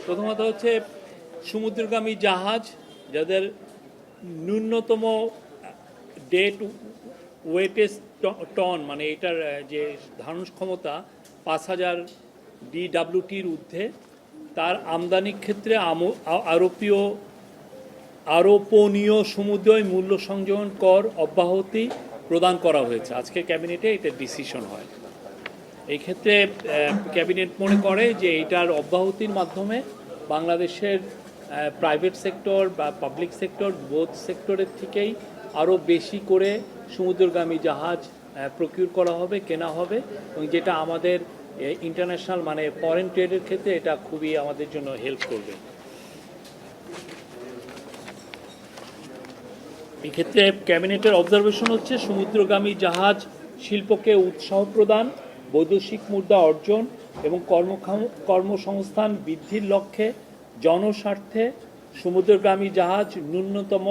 প্রথমত হচ্ছে সমুদ্রগামী জাহাজ যাদের ন্যূনতম ডেট ওয়েটেজ টন মানে এটার যে ধারণ ক্ষমতা 5,000 DWTর ঊর্ধ্বে তার আমদানির ক্ষেত্রে আরোপনীয় সমুদ্রয় মূল্য সংযোজন কর অব্যাহতি প্রদান করা হয়েছে। আজকে ক্যাবিনেটে এটা ডিসিশন হয়। এই ক্ষেত্রে ক্যাবিনেট মনে করে যে এটার অব্যাহতির মাধ্যমে বাংলাদেশের প্রাইভেট সেক্টর বা পাবলিক সেক্টর বোথ সেক্টরের থেকেই আরও বেশি করে সমুদ্রগামী জাহাজ প্রকিউর করা হবে, কেনা হবে, এবং যেটা আমাদের ইন্টারন্যাশনাল মানে ফরেন ট্রেডের ক্ষেত্রে এটা খুবই আমাদের জন্য হেল্প করবে। এক্ষেত্রে ক্যাবিনেটের অবজারভেশন হচ্ছে সমুদ্রগামী জাহাজ শিল্পকে উৎসাহ প্রদান, বৈদেশিক মুদ্রা অর্জন এবং কর্মসংস্থান বৃদ্ধির লক্ষ্যে জনস্বার্থে সমুদ্রগামী জাহাজ ন্যূনতম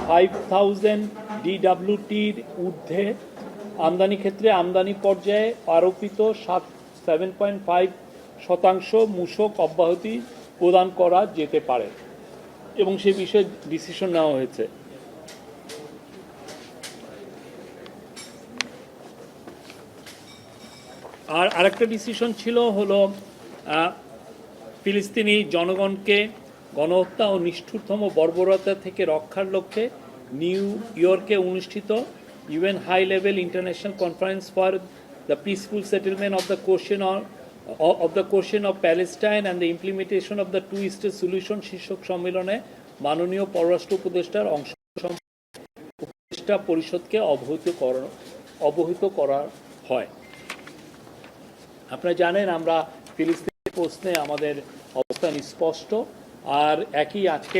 5,000 DWTর ঊর্ধ্বে আমদানি ক্ষেত্রে আমদানি পর্যায়ে আরোপিত 7.5% মূসক অব্যাহতি প্রদান করা যেতে পারে এবং সে বিষয়ে ডিসিশন নেওয়া হয়েছে। আর আরেকটা ডিসিশন ছিল হলো ফিলিস্তিনি জনগণকে গণহত্যা ও নিষ্ঠুরতম বর্বরতা থেকে রক্ষার লক্ষ্যে নিউ ইয়র্কে অনুষ্ঠিত UN high level international conference for the peaceful settlement of the question of Palestine and the implementation of the two state solution শীর্ষক সম্মেলনে মাননীয় পররাষ্ট্র উপদেষ্টার উপদেষ্টা পরিষদকে অবহিত করা হয়। আপনারা জানেন আমরা ফিলিস্তিনি প্রশ্নে আমাদের অবস্থান স্পষ্ট। আর একই আজকে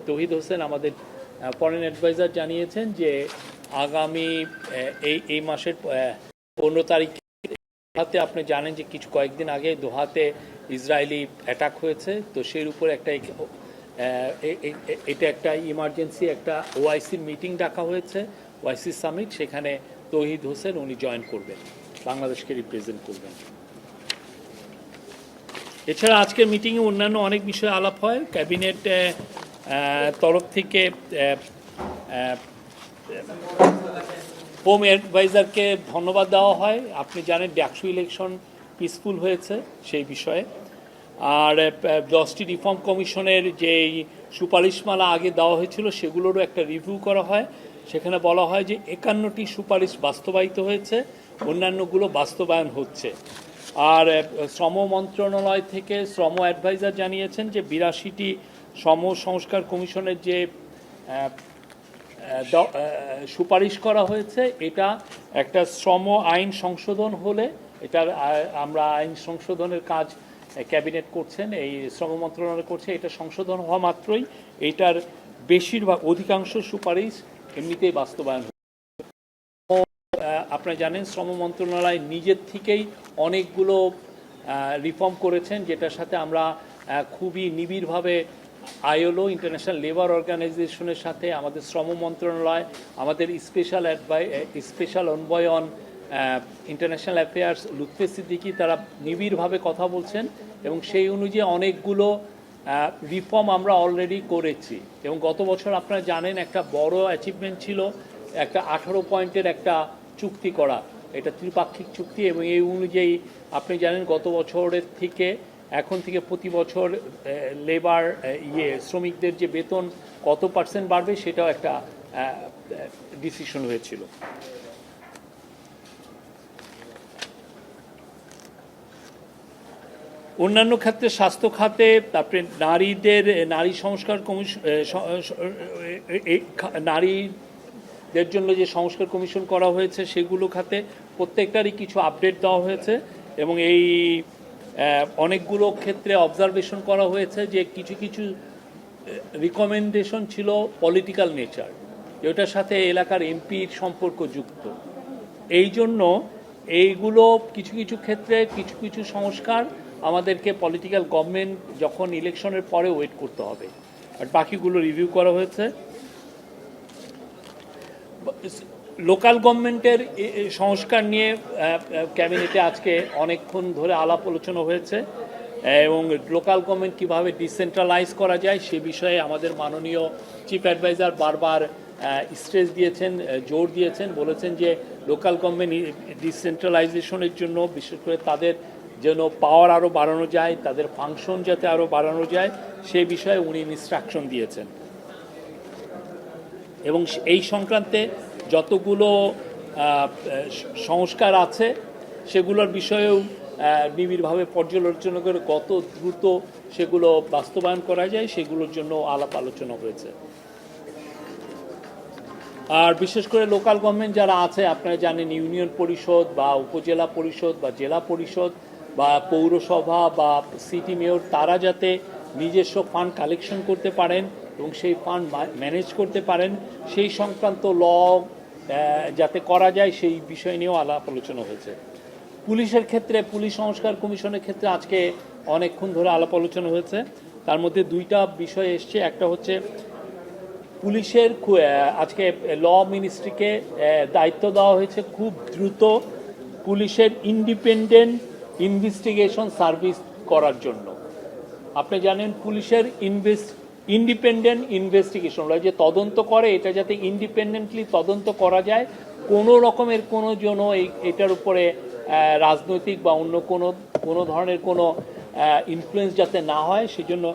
তৌহিদ হোসেন আমাদের ফরেন অ্যাডভাইজার জানিয়েছেন যে আগামী এই মাসের 15 তারিখে দোহাতে আপনি জানেন যে কয়েকদিন আগে দোহাতে ইসরায়েলি অ্যাটাক হয়েছে, তো সেই উপর এটা একটা ইমার্জেন্সি একটা ওআইসির মিটিং ডাকা হয়েছে, ওআইসি সামিট। সেখানে তৌহিদ হোসেন উনি জয়েন করবেন, বাংলাদেশকে রিপ্রেজেন্ট করবেন। এছাড়া আজকের মিটিংয়ে অন্যান্য অনেক বিষয়ে আলাপ হয়। ক্যাবিনেট তরফ থেকে হোম অ্যাডভাইজারকে ধন্যবাদ দেওয়া হয়। আপনি জানেন ডাকসু ইলেকশন পিসফুল হয়েছে সেই বিষয়ে। আর 10টি রিফর্ম কমিশনের যেই সুপারিশমালা আগে দেওয়া হয়েছিল সেগুলোরও একটা রিভিউ করা হয়। সেখানে বলা হয় যে 51টি সুপারিশ বাস্তবায়িত হয়েছে, অন্যান্যগুলো বাস্তবায়ন হচ্ছে। আর শ্রম মন্ত্রণালয় থেকে শ্রম অ্যাডভাইজার জানিয়েছেন যে 82টি শ্রম সংস্কার কমিশনের যে সুপারিশ করা হয়েছে এটা একটা শ্রম আইন সংশোধন হলে এটার আমরা আইন সংশোধনের কাজ ক্যাবিনেট করছেন, এই শ্রম মন্ত্রণালয় করছে। এটা সংশোধন হওয়া মাত্রই এটার বেশিরভাগ অধিকাংশ সুপারিশ এমনিতেই বাস্তবায়ন। আপনারা জানেন শ্রম মন্ত্রণালয় নিজের থেকেই অনেকগুলো রিফর্ম করেছেন, যেটার সাথে আমরা খুবই নিবিড়ভাবে ILO ইন্টারন্যাশনাল লেবার অর্গানাইজেশনের সাথে আমাদের শ্রম মন্ত্রণালয়, আমাদের special envoy on international affairs Lutfey Siddiqi, তারা নিবিড়ভাবে কথা বলছেন এবং সেই অনুযায়ী অনেকগুলো রিফর্ম আমরা অলরেডি করেছি। এবং গত বছর আপনারা জানেন একটা বড় অ্যাচিভমেন্ট ছিল একটা 18 পয়েন্টের একটা চুক্তি করা, এটা ত্রিপাক্ষিক চুক্তি। এবং এই অনুযায়ী আপনি জানেন গত বছরের থেকে এখন থেকে প্রতি বছর লেবার শ্রমিকদের যে বেতন কত % বাড়বে সেটাও একটা ডিসিশন হয়েছিল। অন্যান্য ক্ষেত্রে স্বাস্থ্য খাতে, তারপরে নারী সংস্কার কমিশন, নারীদের জন্য যে সংস্কার কমিশন করা হয়েছে সেগুলো খাতে প্রত্যেকটারই কিছু আপডেট দেওয়া হয়েছে। এবং এই অনেকগুলো ক্ষেত্রে অবজারভেশন করা হয়েছে যে কিছু কিছু রিকমেন্ডেশন ছিল পলিটিক্যাল নেচার, যেটার সাথে এলাকার এমপির সম্পর্ক যুক্ত। এই জন্য এইগুলো কিছু কিছু ক্ষেত্রে কিছু কিছু সংস্কার আমাদেরকে পলিটিক্যাল গভর্নমেন্ট যখন ইলেকশনের পরে ওয়েট করতে হবে, আর বাকিগুলো রিভিউ করা হয়েছে। লোকাল গভর্নমেন্টের সংস্কার নিয়ে ক্যাবিনেটে আজকে অনেকক্ষণ ধরে আলাপ আলোচনা হয়েছে। এবং লোকাল গভর্নমেন্ট কীভাবে ডিসেন্ট্রালাইজ করা যায় সে বিষয়ে আমাদের মাননীয় চিফ অ্যাডভাইজার বারবার স্ট্রেস দিয়েছেন, জোর দিয়েছেন, বলেছেন যে লোকাল গভর্নমেন্ট ডিসেন্ট্রালাইজেশনের জন্য বিশেষ করে তাদের যেন পাওয়ার আরও বাড়ানো যায়, তাদের ফাংশন যাতে আরও বাড়ানো যায় সেই বিষয়ে উনি ইনস্ট্রাকশন দিয়েছেন। এবং এই সংক্রান্তে যতগুলো সংস্কার আছে সেগুলোর বিষয়েও নিবিড়ভাবে পর্যালোচনা করে কত দ্রুত সেগুলো বাস্তবায়ন করা যায় সেগুলোর জন্য আলাপ আলোচনা হয়েছে। আর বিশেষ করে লোকাল গভর্নমেন্ট যারা আছে আপনারা জানেন, ইউনিয়ন পরিষদ বা উপজেলা পরিষদ বা জেলা পরিষদ বা পৌরসভা বা সিটি মেয়র, তারা যাতে নিজস্ব ফান্ড কালেকশন করতে পারেন এবং সেই ফান্ড ম্যানেজ করতে পারেন সেই সংক্রান্ত ল যাতে করা যায় সেই বিষয় নিয়েও আলাপ আলোচনা হয়েছে। পুলিশের ক্ষেত্রে, পুলিশ সংস্কার কমিশনের ক্ষেত্রে আজকে অনেকক্ষণ ধরে আলাপ আলোচনা হয়েছে। তার মধ্যে দুইটা বিষয় এসছে। একটা হচ্ছে পুলিশের আজকে ল মিনিস্ট্রিকে দায়িত্ব দেওয়া হয়েছে খুব দ্রুত পুলিশের ইন্ডিপেন্ডেন্ট ইনভেস্টিগেশন সার্ভিস করার জন্য। আপনি জানেন পুলিশের ইন্ডিপেন্ডেন্ট ইনভেস্টিগেশন যে তদন্ত করে, এটা যাতে ইন্ডিপেন্ডেন্টলি তদন্ত করা যায়, কোনো রকমের কোনো জন্য এটার উপরে রাজনৈতিক বা অন্য কোনো ধরনের কোনো ইনফ্লুয়েন্স যাতে না হয় সেজন্য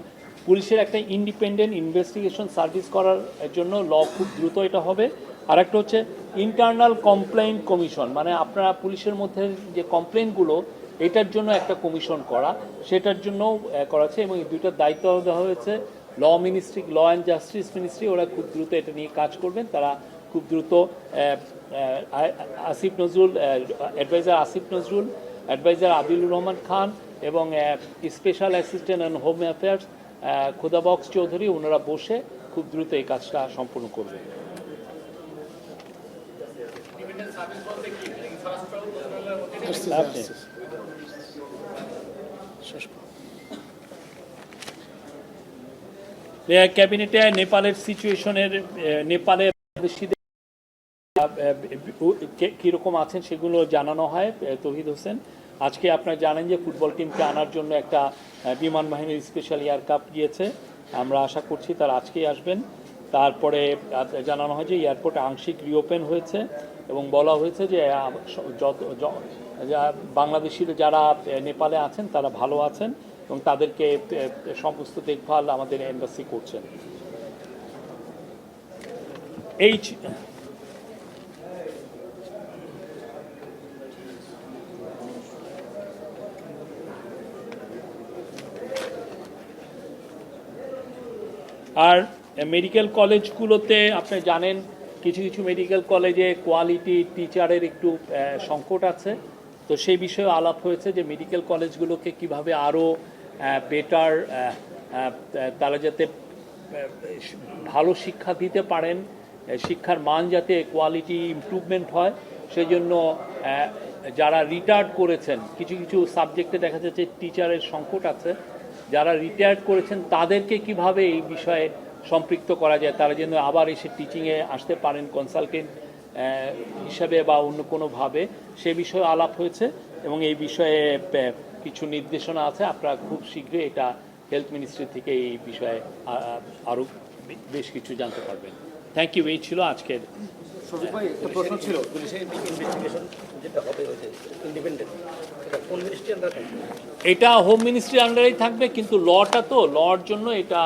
পুলিশের একটা ইন্ডিপেন্ডেন্ট ইনভেস্টিগেশন সার্ভিস করার জন্য ল খুব দ্রুত এটা হবে। আর একটা হচ্ছে ইন্টারনাল কমপ্লেইন্ট কমিশন, মানে আপনারা পুলিশের মধ্যে যে কমপ্লেইনগুলো এটার জন্য একটা কমিশন করা, সেটার জন্যও করাচ্ছে। এবং এই দুইটার দায়িত্ব দেওয়া হয়েছে law ministry, law and justice ministry. ওরা খুব দ্রুত এটা নিয়ে কাজ করবেন। তারা খুব দ্রুত আসিফ নজরুল, অ্যাডভাইজার আসিফ নজরুল, অ্যাডভাইজার আদিলুর রহমান খান এবং special assistant and home affairs Khodabux Chowdhury, ওনারা বসে খুব দ্রুত এই কাজটা সম্পূর্ণ করবেন। ক্যাবিনেটে নেপালের সিচুয়েশনের, নেপালের কীরকম আছেন সেগুলো জানানো হয়। তৌহিদ হোসেন, আজকে আপনারা জানেন যে ফুটবল টিমকে আনার জন্য একটা বিমান বাহিনীর স্পেশাল এয়ারক্রাফট গিয়েছে। আমরা আশা করছি তারা আজকেই আসবেন। তারপরে জানানো হয় যে এয়ারপোর্ট আংশিক রিওপেন হয়েছে এবং বলা হয়েছে যে বাংলাদেশিরা যারা নেপালে আছেন তারা ভালো আছেন এবং তাদেরকে সমস্ত দেখভাল আমাদের এম্বাসি করছেন। আর মেডিকেল কলেজগুলোতে আপনি জানেন কিছু কিছু মেডিকেল কলেজে কোয়ালিটি টিচারের একটু সংকট আছে। তো সেই বিষয়ে আলাপ হয়েছে যে মেডিকেল কলেজগুলোকে কিভাবে আরও বেটার, তারা যাতে ভালো শিক্ষা দিতে পারেন, শিক্ষার মান যাতে কোয়ালিটি ইমপ্রুভমেন্ট হয়, সেই জন্য যারা রিটায়ার্ড করেছেন, কিছু কিছু সাবজেক্টে দেখা যাচ্ছে টিচারের সংকট আছে, যারা রিটায়ার্ড করেছেন তাদেরকে কিভাবে এই বিষয়ে সম্পৃক্ত করা যায়, তারা যেন আবার এসে টিচিংয়ে আসতে পারেন কনসালটেন্ট হিসাবে বা অন্য কোনোভাবে, সে বিষয়ে আলাপ হয়েছে। এবং এই বিষয়ে কিছু নির্দেশনা আছে, আপনারা খুব শীঘ্রই এটা হেলথ মিনিস্ট্রি থেকে এই বিষয়ে আরও বেশ কিছু জানতে পারবেন। Thank you. এই ছিল আজকের। একটা প্রশ্ন ছিল, পুলিশের ইনভেস্টিগেশন যেটা হবে ইন্ডিপেন্ডেন্ট, এটা কোন মিনিস্ট্রি আন্ডারে থাকবে? এটা হোম মিনিস্ট্রির আন্ডারেই থাকবে, কিন্তু লটা তো লর জন্য এটা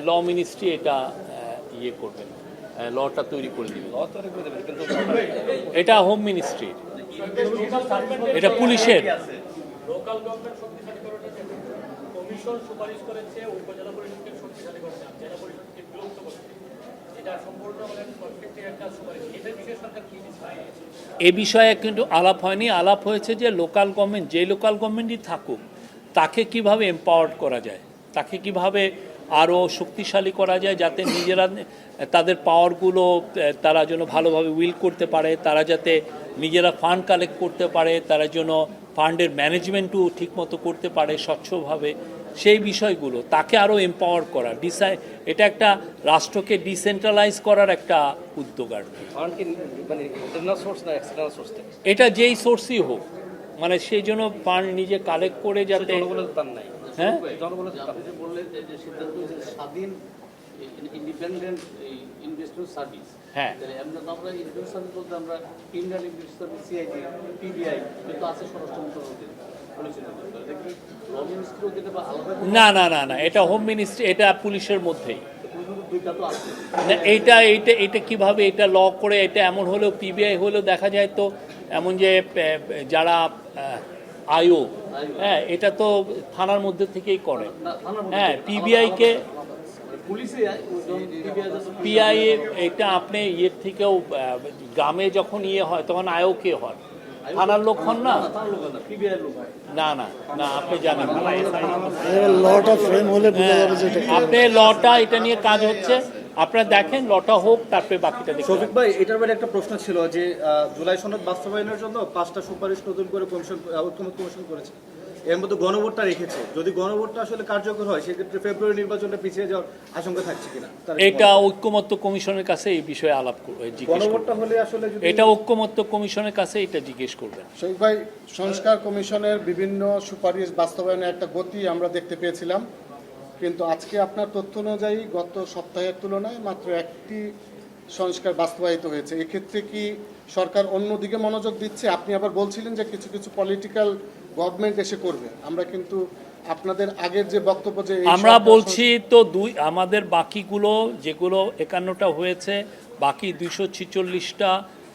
ল মিনিস্ট্রি এটা ইয়ে করবেন, লটা তৈরি করে দেবেন। এটা হোম মিনিস্ট্রির, এটা পুলিশের। লোকাল গভর্নমেন্ট শক্তিশালী করার জন্য কমিশন সুপারিশ করেছে উপজেলা পরিষদকে শক্তিশালী করতে, জেলা পরিষদকে বিলুপ্ত করতে। এটা সম্পূর্ণ কনফ্লিক্টের একটা সুপারিশ। এটা বিষয়ে সরকার কি দিচ্ছে? এ বিষয়ে কিন্তু আলাপ হয়নি। আলাপ হয়েছে যে লোকাল গভর্নমেন্ট, যে লোকাল গভর্নমেন্টই থাকুক, তাকে কিভাবে এম্পাওয়ার্ড করা যায়, তাকে কিভাবে আরও শক্তিশালী করা যায়, যাতে নিজেরা তাদের পাওয়ারগুলো তারা যেন ভালোভাবে উইল করতে পারে, তারা যাতে নিজেরা ফান্ড কালেক্ট করতে পারে, তারা যেন ফান্ডের ম্যানেজমেন্টও ঠিকমতো করতে পারে স্বচ্ছভাবে, সেই বিষয়গুলো তাকে আরও এম্পাওয়ার করা। এটা একটা রাষ্ট্রকে ডিসেন্ট্রালাইজ করার একটা উদ্যোগ আর কি। এটা যেই সোর্সই হোক, মানে সেই জন্য ফান্ড নিজে কালেক্ট করে যাতে, হ্যাঁ জনগণের আপনি যে বললেন যে সিদ্ধান্ত হয়েছে স্বাধীন ইন্ডিপেন্ডেন্ট ইনভেস্টমেন্ট সার্ভিস, হ্যাঁ আমরা তো আমরা ইনভেস্টমেন্ট সার্ভিস বলতে আমরা Indian investment service CID PBI কিন্তু আছে স্বরাষ্ট্র মন্ত্রণালয়ের পরিচালিত। এটা কি ল মিনিস্ট্রিও যেটা বা আলাদা না না না না এটা হোম মিনিস্ট্রি, এটা পুলিশের মধ্যেই। দুইটা তো আছে। না এইটা এইটা এটা কিভাবে এটা ল করে এটা এমন হলেও পিবিআই হলেও দেখা যায় তো এমন যে যারা আইও, হ্যাঁ এটা তো থানার মধ্যে থেকেই করে। হ্যাঁ পিবিআইকে পুলিশে পিআই এটা আপনি ইয়ের থেকেও গ্রামে যখন ইয়ে হয় তখন আয়োকে হয়, থানার লোক হন না। পিবিআই লোক না না না আপনি জানেন না। লটা ফ্রেম হলে বোঝা যাবে যে এটা আপনি লটা এটা নিয়ে কাজ হচ্ছে, আপনারা দেখেন লটা হোক তারপরে বাকিটা দেখবেন। শফিক ভাই, এটার বাইরে একটা প্রশ্ন ছিল যে জুলাই সনদ বাস্তবায়নের জন্য 5টা সুপারিশ নতুন করে ঐক্যমত্য কমিশন করেছে, এর মধ্যে গণভোটটা রেখেছে। যদি গণভোটটা আসলে কার্যকর হয় সেক্ষেত্রে ফেব্রুয়ারি নির্বাচনটা পিছিয়ে যাওয়ার আশঙ্কা থাকছে কিনা? এটা ঐক্যমত্য কমিশনের কাছে এই বিষয়ে আলাপ জিজ্ঞেস গণভোটটা করবেন। হলে আসলে যদি এটা ঐক্যমত্য কমিশনের কাছে এটা জিজ্ঞেস করবেন। শফিক ভাই, সংস্কার কমিশনের বিভিন্ন সুপারিশ বাস্তবায়নে একটা গতি আমরা দেখতে পেয়েছিলাম, কিন্তু আজকে আপনার তথ্য অনুযায়ী গত সপ্তাহের তুলনায় মাত্র একটি সংস্কার বাস্তবায়িত হয়েছে। এক্ষেত্রে কি সরকার অন্যদিকে মনোযোগ দিচ্ছে? আপনি আবার বলছিলেন যে কিছু কিছু পলিটিক্যাল গভর্নমেন্ট এসে করবে, আমরা কিন্তু আপনাদের আগের যে বক্তব্য যে এই আমরা সরকার বলছি তো আমাদের বাকিগুলো যেগুলো 51টা হয়েছে, বাকি 246টা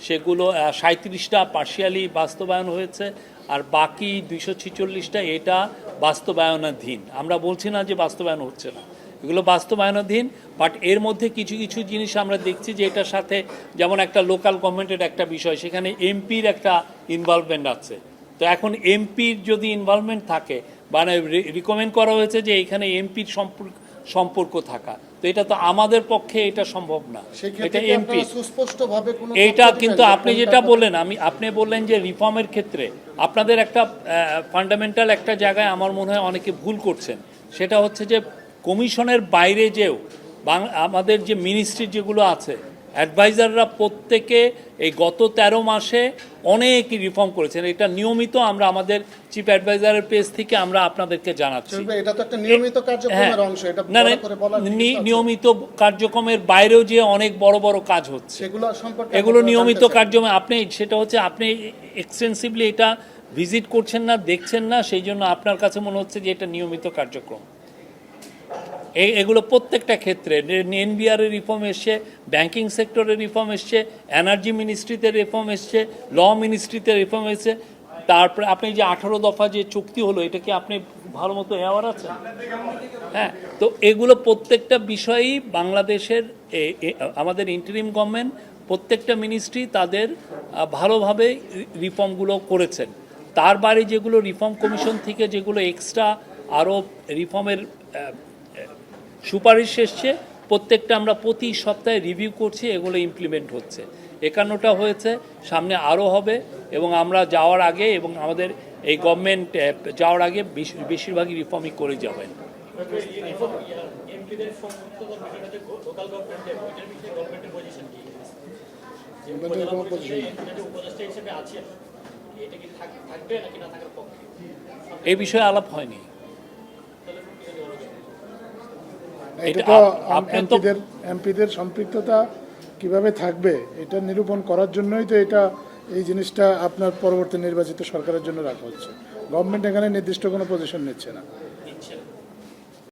সেগুলো 37টা পার্শিয়ালি বাস্তবায়ন হয়েছে, আর বাকি 246টা এটা বাস্তবায়নাধীন। আমরা বলছি না যে বাস্তবায়ন হচ্ছে না, এগুলো বাস্তবায়নাধীন। বাট এর মধ্যে কিছু কিছু জিনিস আমরা দেখছি যে এটার সাথে, যেমন একটা লোকাল গভর্নমেন্টের একটা বিষয়, সেখানে এমপির একটা ইনভলভমেন্ট আছে। তো এখন এমপির যদি ইনভলভমেন্ট থাকে, মানে রিকমেন্ড করা হয়েছে যে এখানে এমপির সম্পর্ক থাকা, তো এটা তো আমাদের পক্ষে এটা সম্ভব না। এটা এমপি সুস্পষ্টভাবে কোনো এইটা তথ্য কিন্তু দিবেন? আপনি যেটা বললেন, আপনি বললেন যে রিফর্মের ক্ষেত্রে আপনাদের একটা ফান্ডামেন্টাল একটা জায়গায় আমার মনে হয় অনেকে ভুল করছেন। সেটা হচ্ছে যে কমিশনের বাইরে যেও আমাদের যে মিনিস্ট্রি যেগুলো আছে, অ্যাডভাইজাররা প্রত্যেকে এই গত 13 মাসে অনেক রিফর্ম করেছেন। এটা নিয়মিত আমরা আমাদের চিফ অ্যাডভাইজারের পেজ থেকে আমরা আপনাদেরকে জানাচ্ছি। শফিক ভাই, এটা তো একটা নিয়মিত কার্যক্রমের অংশ, এটা না বড় করে বলার কিছু আছে? নিয়মিত কার্যক্রমের বাইরেও যে অনেক বড় বড় কাজ হচ্ছে, সেগুলো সম্পর্কে এগুলো আমরা নিয়মিত জানতে চাই। কার্যক্রম। আপনি সেটা হচ্ছে আপনি এক্সটেন্সিভলি এটা ভিজিট করছেন না, দেখছেন না, সেই জন্য আপনার কাছে মনে হচ্ছে যে এটা নিয়মিত কার্যক্রম। এগুলো প্রত্যেকটা ক্ষেত্রে এনবিআর এর রিফর্ম এসছে, ব্যাংকিং সেক্টরের রিফর্ম এসছে, এনার্জি মিনিস্ট্রিতে রিফর্ম এসছে, ল মিনিস্ট্রিতে রিফর্ম এসছে। তারপরে আপনি যে 18 দফা যে চুক্তি হলো, এটা কি আপনি ভালো মতো অ্যাওয়ার আছেন? হ্যাঁ, তো এগুলো প্রত্যেকটা বিষয়ই বাংলাদেশের আমাদের ইন্টারিম গভর্নমেন্ট প্রত্যেকটা মিনিস্ট্রি তাদের ভালোভাবে রিফর্মগুলো করেছেন। তার বাইরে যেগুলো রিফর্ম কমিশন থেকে যেগুলো এক্সট্রা আরও রিফর্মের সুপারিশ এসছে, প্রত্যেকটা আমরা প্রতি সপ্তাহে রিভিউ করছি, এগুলো ইমপ্লিমেন্ট হচ্ছে। 51টা হয়েছে, সামনে আরও হবে, এবং আমরা যাওয়ার আগে এবং আমাদের এই গভর্নমেন্ট যাওয়ার আগে বেশিরভাগই রিফর্মই করে যাবেন। এমপিদের সংযুক্ততার বিষয়টা যে লোকাল গভর্নমেন্টে, ওইটার বিষয়ে গভর্নমেন্টের পজিশন কি? যে উপজেলা পরিষদে এমপিরা যে উপদেষ্টা হিসেবে আছেন, এটা কি থাকবে নাকি না থাকার পক্ষে? এই বিষয়ে আলাপ হয়নি। এটা তো এমপিদের সম্পৃক্ততা কিভাবে থাকবে এটা নিরূপণ করার জন্যই তো এই জিনিসটা আপনার পরবর্তী নির্বাচিত সরকারের জন্য রাখা হচ্ছে। গভর্নমেন্ট এখানে নির্দিষ্ট কোনো পজিশন নিচ্ছে না।